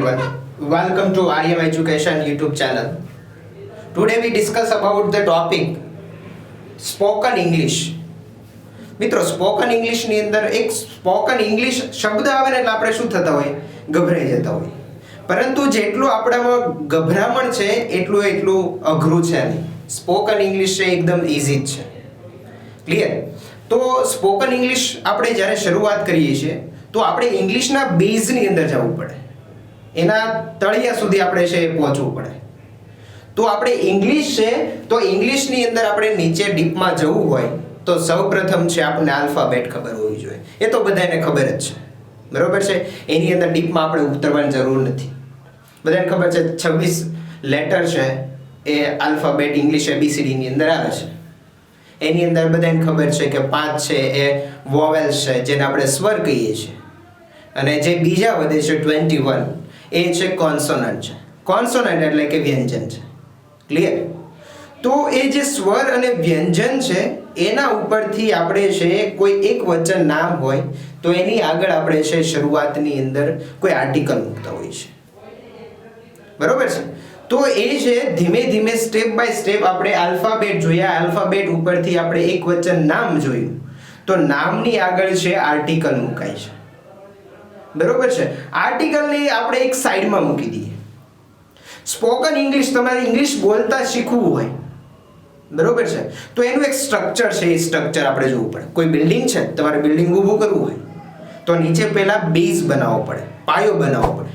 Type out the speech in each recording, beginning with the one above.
everyone. Welcome to IM Education YouTube channel. Today we discuss about the topic spoken English. મિત્રો spoken English ની અંદર એક spoken English શબ્દ આવે ને એટલે આપણે શું થતા હોય, ગભરાઈ જતા હોય. પરંતુ જેટલું આપણામાં ગભરામણ છે એટલું અઘરું છે નહીં. સ્પોકન ઇંગ્લિશ છે એકદમ ઈઝી જ છે. ક્લિયર? તો સ્પોકન ઇંગ્લિશ આપણે જ્યારે શરૂઆત કરીએ છીએ તો આપણે ઇંગ્લિશના બેઝની અંદર જવું પડે, એના તળિયા સુધી આપણે છે પહોંચવું પડે. તો આપણે ઇંગ્લિશ છે તો ઇંગ્લિશની અંદર આપણે નીચે ડીપમાં જવું હોય તો સૌપ્રથમ છે આપણને આલ્ફાબેટ ખબર હોવી જોઈએ. એ તો બધાને ખબર જ છે, બરોબર છે. એની અંદર ડીપમાં આપણે ઉતરવાની જરૂર નથી. બધાને ખબર છે 26 લેટર છે એ આલ્ફાબેટ ઇંગ્લિશ ABCD ની અંદર આવે છે. એની અંદર બધાને ખબર છે કે 5 છે એ વોવેલ્સ છે જેને આપણે સ્વર કહીએ છીએ, અને જે બીજા વધે છે 21 એ છે કોન્સોનન્ટ છે. કોન્સોનન્ટ એટલે કે વ્યંજન છે. ક્લિયર? તો એ જે સ્વર અને વ્યંજન છે એના ઉપરથી આપણે છે કોઈ એક વચન નામ હોય તો એની આગળ આપણે છે શરૂઆતની અંદર કોઈ આર્ટિકલ મૂકતા હોય છે, બરોબર છે. તો એ છે ધીમે ધીમે સ્ટેપ બાય સ્ટેપ આપણે આલ્ફાબેટ જોયા, આલ્ફાબેટ ઉપરથી આપણે એક વચન નામ જોયું તો નામની આગળ છે આર્ટિકલ મુકાય છે, બરોબર છે. આર્ટિકલને આપણે એક સાઈડમાં મૂકી દઈએ. સ્પોકન ઇંગ્લિશ તમારે ઇંગ્લિશ બોલતા શીખવું હોય, બરોબર છે, તો એનું એક સ્ટ્રક્ચર છે. એ સ્ટ્રક્ચર આપણે જોવું પડે. કોઈ બિલ્ડિંગ છે, તમારે બિલ્ડિંગ ઊભું કરવું હોય તો નીચે પહેલા બેઝ બનાવવો પડે, પાયો બનાવવો પડે,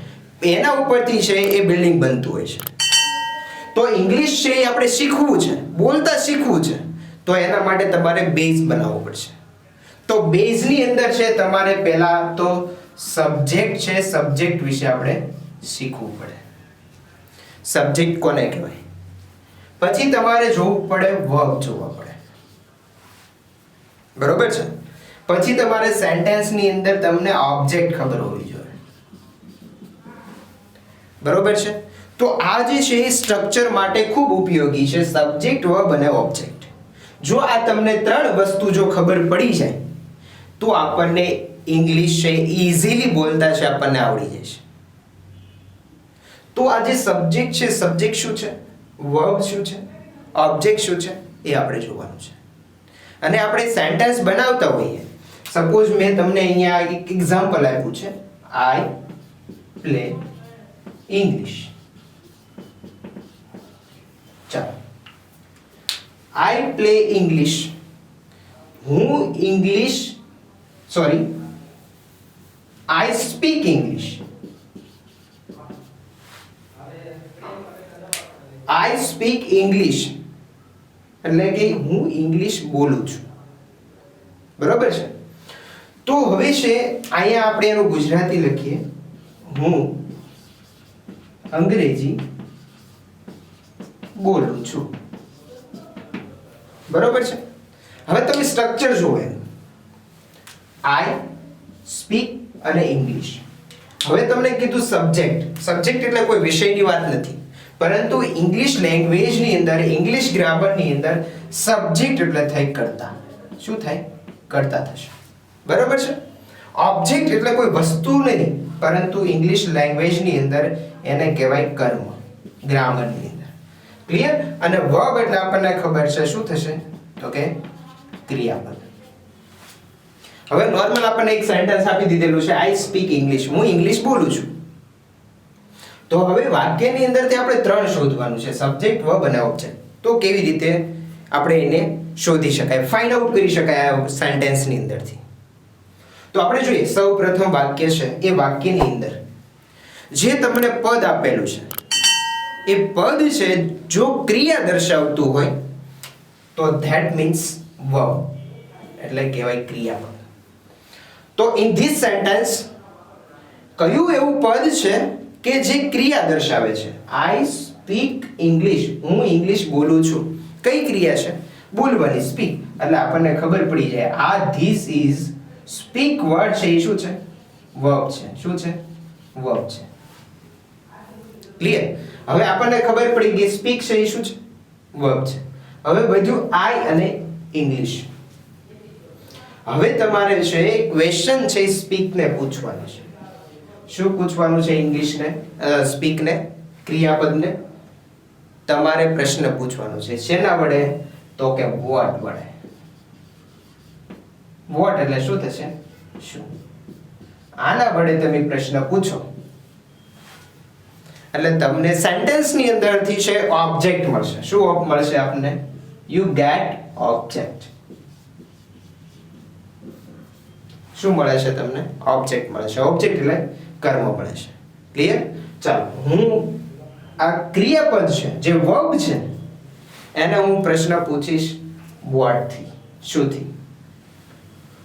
એના ઉપરથી છે એ બિલ્ડિંગ બનતું હોય છે. તો ઇંગ્લિશ છે એ આપણે શીખવું છે, બોલતા શીખવું છે, તો એના માટે તમારે બેઝ બનાવવો પડશે. તો બેઝની અંદર છે તમારે પહેલા તો સબ્જેક્ટ છે, સબ્જેક્ટ વિશે આપણે શીખવું પડે. સબ્જેક્ટ કોને કહેવાય? પછી તમારે જોવું પડે વર્બ જોવા પડે, બરોબર છે. પછી તમારે સેન્ટેન્સની અંદર તમને ઓબ્જેક્ટ ખબર હોવી જોઈએ, બરોબર છે. તો આ જે છે એ સ્ટ્રક્ચર માટે ખૂબ ઉપયોગી છે, સબ્જેક્ટ, વર્બ અને ઓબ્જેક્ટ. જો આ તમને ત્રણ વસ્તુ જો ખબર પડી જાય તો આપણને ઇંગ્લિશ છે ઇઝીલી બોલતા છે આપણને આવડી જશે. તો આ જે સબ્જેક્ટ છે, સબ્જેક્ટ શું છે, વર્બ શું છે, ઓબ્જેક્ટ શું છે, એ આપણે જોવાનું છે. અને આપણે સેન્ટેન્સ બનાવતા હોઈએ, સપોઝ મેં તમને અહીંયા એક એક્ઝામ્પલ આપ્યું છે, આઈ પ્લે ઇંગ્લિશ. ચાલો, આઈ પ્લે ઇંગ્લિશ. હું ઇંગ્લિશ, સોરી, આઈ સ્પીક ઇંગ્લિશ. આઈ સ્પીક ઇંગ્લિશ એટલે કે હું ઇંગ્લિશ બોલું છું, બરોબર છે. તો હવે છે અહીંયા આપણે એનું ગુજરાતી લખીએ, હું અંગ્રેજી બોલું છું, બરોબર છે. હવે તમે સ્ટ્રક્ચર જુઓ એનું, આઈ સ્પીક અને ઇંગ્લિશ. હવે તમને કીધું સબ્જેક્ટ. સબ્જેક્ટ એટલે કોઈ વિષયની વાત નથી, પરંતુ ઇંગ્લિશ લેંગ્વેજની અંદર, ઇંગ્લિશ ગ્રામરની અંદર સબ્જેક્ટ એટલે થાય કર્તા. શું થાય? કર્તા થશે, બરોબર છે. ઓબ્જેક્ટ એટલે કોઈ વસ્તુ નહીં, પરંતુ ઇંગ્લિશ લેંગ્વેજની અંદર એને કહેવાય કર્મ, ગ્રામરની અંદર. ક્લિયર? અને વર્બ એટલે આપણને ખબર છે શું થશે, તો કે ક્રિયાપદ. હવે નોર્મલ આપણને એક સેન્ટેન્સ આપી દીધેલું છે, આઈ સ્પીક ઇંગ્લિશ, હું ઇંગ્લિશ બોલું છું. તો હવે વાક્યની અંદરથી આપણે ત્રણ શોધવાનું છે, સબ્જેક્ટ, વર્બ અને ઓબ્જેક્ટ. તો કેવી રીતે આપણે એને શોધી શકાય, ફાઇન્ડ આઉટ કરી શકાય આ સેન્ટેન્સની અંદરથી? તો આપણે જોઈએ, સૌ પ્રથમ વાક્ય છે, એ વાક્યની અંદર જે તમને પદ આપેલું છે એ પદ છે જો ક્રિયા દર્શાવતું હોય તો ધેટ મીન્સ વર્બ, એટલે કહેવાય ક્રિયાપદ. તો ઇન ધીસ સેન્ટેન્સ કયું એવું પદ છે કે જે ક્રિયા દર્શાવે છે? આઈ સ્પીક ઇંગ્લિશ, હું ઇંગ્લિશ બોલું છું. કઈ ક્રિયા છે? બોલવાની, સ્પીક. એટલે આપણને ખબર પડી જાય આ ધીસ ઇઝ સ્પીક વર્ડ છે એ શું છે? વર્બ છે. શું છે? વર્બ છે. ક્લિયર? હવે આપણને ખબર પડી ગઈ સ્પીક છે એ શું છે? વર્બ છે. હવે બધું આઈ અને ઇંગ્લિશ. હવે તમારે છે ક્વેશ્ચન છે સ્પીક ને પૂછવાનું છે. શું પૂછવાનું છે ઇંગ્લિશને સ્પીકને ક્રિયાપદને તમારે પ્રશ્ન પૂછવાનો છે શેના વડે તો કે વોટ વડે વોટ એટલે શું થશે શું આના વડે તમે પ્રશ્ન પૂછો એટલે તમને સેન્ટેન્સ ની અંદરથી છે ઓબ્જેક્ટ મળશે શું મળશે આપણને યુ ગેટ ઓબ્જેક્ટ શું મળે છે તમને ઓબ્જેક્ટ મળે છે ઓબ્જેક્ટ એટલે કર્મ મળે છે ક્લિયર ચાલો હું આ ક્રિયાપદ છે જે વર્બ છે એને હું પ્રશ્ન પૂછીશ વોટ થી શું થી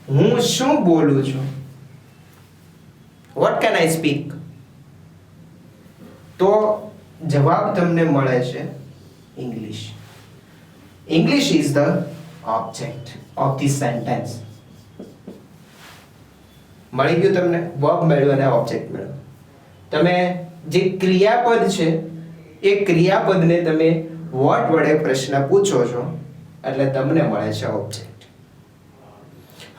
હું શું બોલું છું what can I speak તો જવાબ તમને મળે છે English English is the object of this sentence મળી ગયું તમને વર્બ મળ્યો અને ઓબ્જેક્ટ મળ્યો તમે જે ક્રિયાપદ છે એ ક્રિયાપદને તમે વોટ વડે પ્રશ્ન પૂછો છો એટલે તમને મળે છે ઓબ્જેક્ટ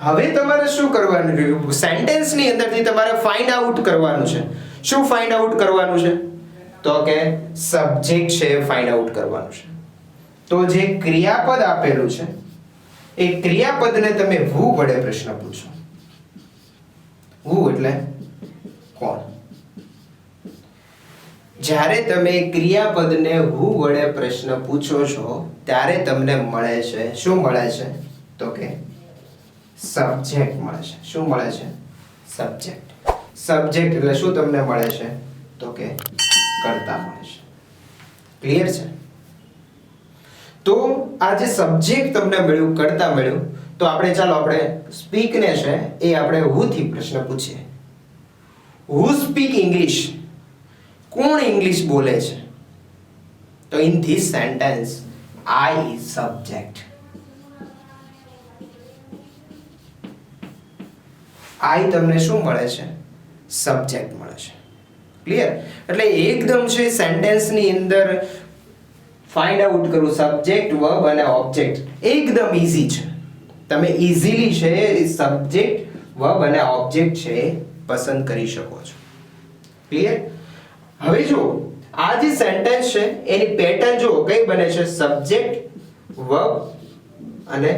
હવે તમારે શું કરવાનું રહ્યું સેન્ટેન્સની અંદરથી તમારે ફાઇન્ડ આઉટ કરવાનું છે શું ફાઇન્ડ આઉટ કરવાનું છે તો કે સબ્જેક્ટ છે ફાઇન્ડ આઉટ કરવાનું છે તો જે ક્રિયાપદ આપેલું છે એ ક્રિયાપદને તમે who વડે પ્રશ્ન પૂછો who એટલે કોણ જ્યારે તમે ક્રિયાપદને who વડે પ્રશ્ન પૂછો છો ત્યારે તમને મળે છે શું મળે છે તો કે સબ્જેક્ટ મળે છે શું મળે છે સબ્જેક્ટ સબ્જેક્ટ એટલે શું તમને મળે છે તો કે કર્તા મળે છે ક્લિયર છે તો આ જે સબ્જેક્ટ તમને મળ્યું કર્તા મળ્યું તો આપણે ચાલો આપણે સ્પીક ને છે એ આપણે who થી પ્રશ્ન પૂછીએ who speak English કોણ ઇંગ્લિશ બોલે છે તો in this sentence I is subject I તમને શું મળે છે સબ્જેક્ટ મળે છે ક્લિયર એટલે એકદમ છે સેન્ટેન્સ ની અંદર ફાઇન્ડ આઉટ કરું સબ્જેક્ટ વર્બ અને ઓબ્જેક્ટ એકદમ ઈઝી છે તમે ઈઝીલી છે સબ્જેક્ટ વર્બ અને ઓબ્જેક્ટ છે પસંદ કરી શકો છો ક્લિયર હવે જો આ જે સેન્ટેન્સ છે એની પેટર્ન જો કઈ બને છે સબ્જેક્ટ વર્બ અને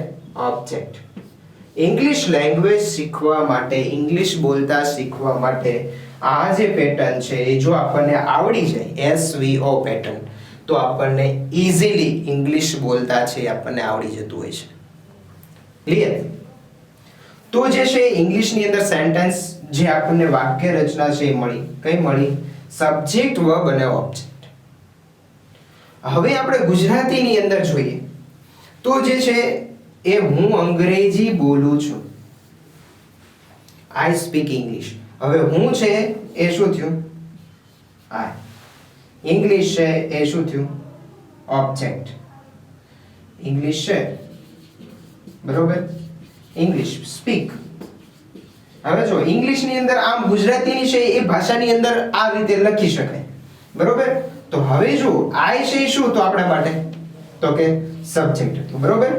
ઓબ્જેક્ટ ઇંગ્લિશ લેંગ્વેજ શીખવા માટે ઇંગ્લિશ બોલતા શીખવા માટે આ જે પેટર્ન છે એ જો આપણને આવડી જાય SVO પેટર્ન તો આપણને ઈઝીલી ઇંગ્લિશ બોલતા છે આપણને આવડી જતું હોય છે ક્લિયર તો જે છે ઇંગ્લિશની અંદર સેન્ટેન્સ જે આપણને વાક્ય રચના છે એ મળી કઈ મળી સબ્જેક્ટ વર્બ અને ઓબ્જેક્ટ હવે આપણે ગુજરાતીની અંદર જોઈએ તો જે છે એ હું અંગ્રેજી બોલું છું I speak English હવે હું છે એ શું થયું I ઇંગ્લિશ છે એ શું થયું ઓબ્જેક્ટ ઇંગ્લિશ છે બરોબર ઇંગ્લિશ સ્પીક હવે જો ઇંગ્લિશની અંદર આમ ગુજરાતીની છે એ ભાષાની અંદર આ રીતે લખી શકાય બરોબર તો હવે જો I છે શું તો આપણા માટે તો કે સબ્જેક્ટ હતું બરોબર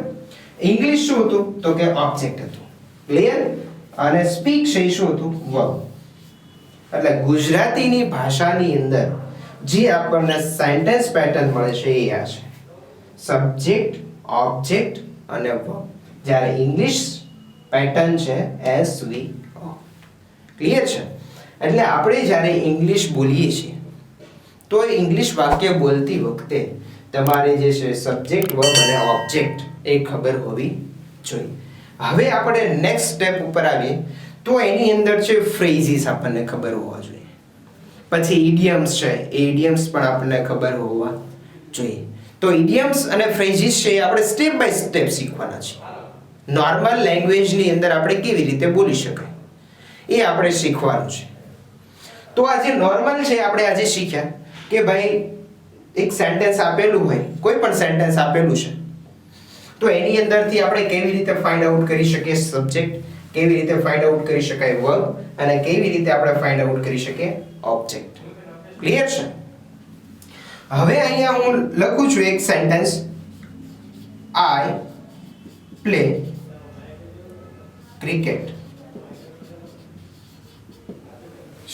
ઇંગ્લિશ શું હતું તો કે ઓબ્જેક્ટ હતું ક્લિયર અને સ્પીક છે શું હતું વર્બ એટલે ગુજરાતીની ભાષાની અંદર જે આપણને સેન્ટેન્સ પેટર્ન મળે છે એ આ છે સબ્જેક્ટ ઓબ્જેક્ટ અને વર્બ જ્યારે ઇંગ્લિશ પેટર્ન છે SVO ક્લિયર છે એટલે આપણે જ્યારે ઇંગ્લિશ બોલીએ છીએ તો ઇંગ્લિશ વાક્ય બોલતી વખતે તમારે જે છે સબ્જેક્ટ વર્બ અને ઓબ્જેક્ટ એ ખબર હોવી જોઈએ હવે આપણે નેક્સ્ટ સ્ટેપ ઉપર આવીએ તો એની અંદર છે ફ્રેઝિસ આપણને ખબર હોવા જોઈએ પછી ઇડિયમ્સ છે એ ઇડિયમ્સ પણ આપણને ખબર હોવા જોઈએ તો ઇડિયમ્સ અને ફ્રેઝિસ છે આપણે સ્ટેપ બાય સ્ટેપ શીખવાના છે નોર્મલ લેંગ્વેજની અંદર આપણે કેવી રીતે બોલી શકાય એ આપણે શીખવાનું છે તો આ જે નોર્મલ છે આપણે આજે શીખ્યા કે ભાઈ એક સેન્ટેન્સ આપેલું હોય કોઈ પણ સેન્ટેન્સ આપેલું છે તો એની અંદરથી આપણે કેવી રીતે ફાઇન્ડ આઉટ કરી શકીએ સબ્જેક્ટ કેવી રીતે ફાઇન્ડ આઉટ કરી શકાય વર્બ અને કેવી રીતે આપણે ફાઇન્ડ આઉટ કરી શકીએ ઓબ્જેક્ટ ક્લિયર છે હવે અહીંયા હું લખું છું એક સેન્ટેન્સ I play cricket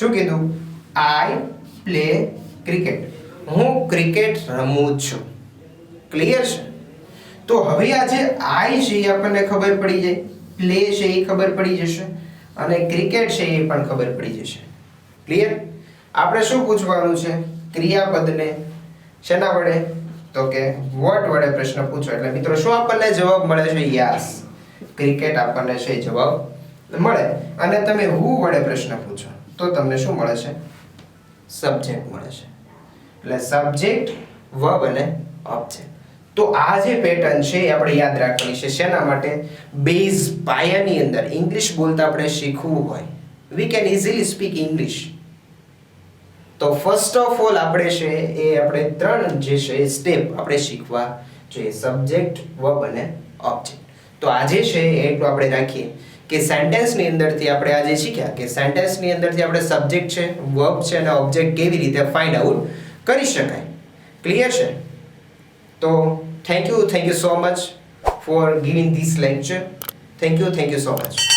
શું કીધું? I play cricket. હું ક્રિકેટ રમું છું. ક્લિયર છે? તો હવે આ જે આઈ છે એ આપણને ખબર પડી જાય, પ્લે છે એ ખબર પડી જશે અને ક્રિકેટ છે એ પણ ખબર પડી જશે. ક્લિયર? આપણે શું પૂછવાનું છે? ક્રિયાપદને શેના વડે? તો કે વોટ વડે પ્રશ્ન પૂછો. એટલે મિત્રો શું આપણને જવાબ મળે છે? યસ, ક્રિકેટ આપણને છે જવાબ મળે. અને તમે હુ વડે પ્રશ્ન પૂછો તો તમને શું મળે છે? સબ્જેક્ટ મળે છે. એટલે સબ્જેક્ટ, વર્બ અને ઓબ્જેક્ટ. તો આ જે પેટર્ન છે એ આપણે યાદ રાખવાની છે. શેના માટે? બેઝ પાયાની અંદર ઇંગ્લિશ બોલતા આપણે શીખવું હોય, we can easily speak English. તો ફર્સ્ટ ઓફ ઓલ આપણે છે એ આપણે ત્રણ જે છે સ્ટેપ આપણે શીખવા જોઈએ: સબ્જેક્ટ, વર્બ અને ઓબ્જેક્ટ. તો આજે છે એટલું આપણે રાખીએ કે સેન્ટેન્સની અંદરથી આપણે આજે શીખ્યા કે સેન્ટેન્સની અંદરથી આપણે સબ્જેક્ટ છે, વર્બ છે અને ઓબ્જેક્ટ કેવી રીતે ફાઇન્ડ આઉટ કરી શકાય. ક્લિયર છે? તો thank you so much for giving this lecture. Thank you so much.